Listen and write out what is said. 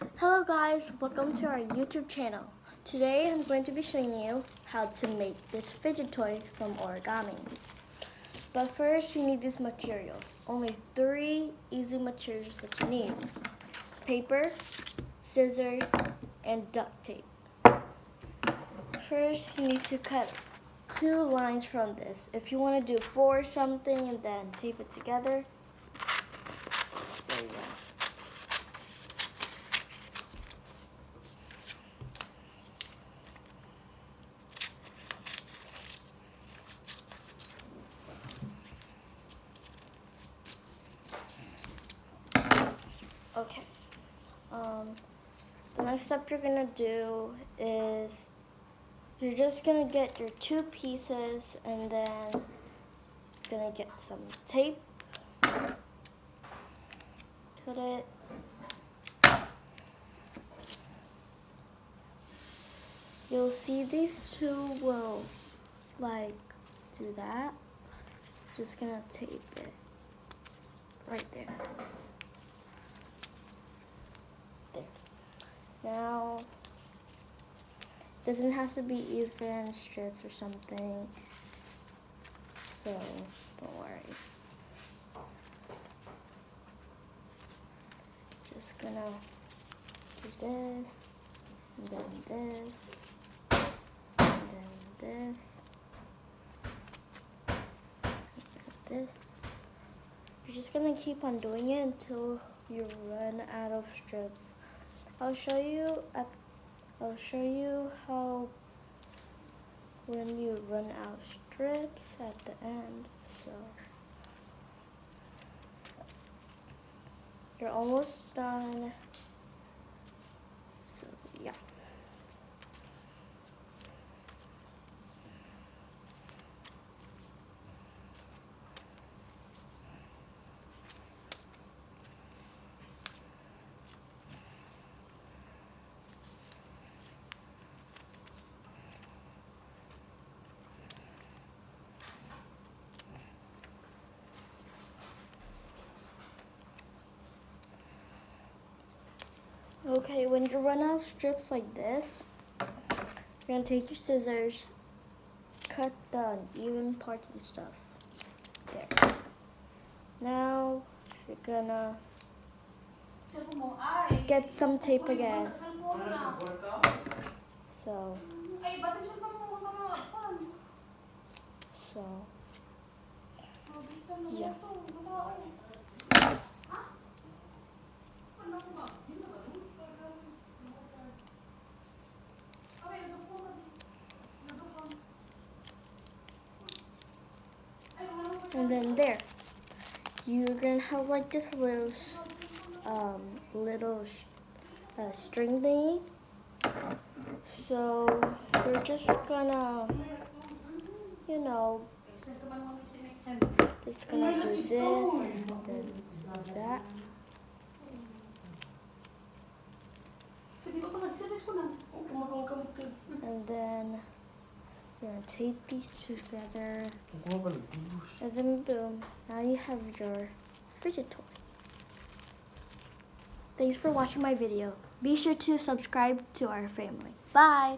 Hello guys, welcome to our YouTube channel. Today I'm going to be showing you how to make this fidget toy from origami. But first you need these materials. Only 3 easy materials that you need. Paper, scissors, and duct tape. First you need to cut 2 lines from this. If you want to do 4 something and then tape it together. So yeah. Okay, the next step you're gonna do is you're just gonna get your 2 pieces and then gonna get some tape, cut it, you'll see these 2 will like do that. Just gonna tape it right there. Now, it doesn't have to be even strips or something, so don't worry. Just gonna do this, and then this, and then this, and this. You're just gonna keep on doing it until you run out of strips. I'll show you how when you run out of strips at the end. So you're almost done. So yeah. Okay, when you run out of strips like this, you're gonna take your scissors, cut the uneven parts and stuff. There. Now you're gonna get some tape again. So yeah. And then there, you're gonna have like this little string thingy. So you're just gonna, just gonna do this, and then do that. And then you're gonna tape these together, and then boom, now you have your fidget toy. Thanks for watching my video. Be sure to subscribe to our family. Bye!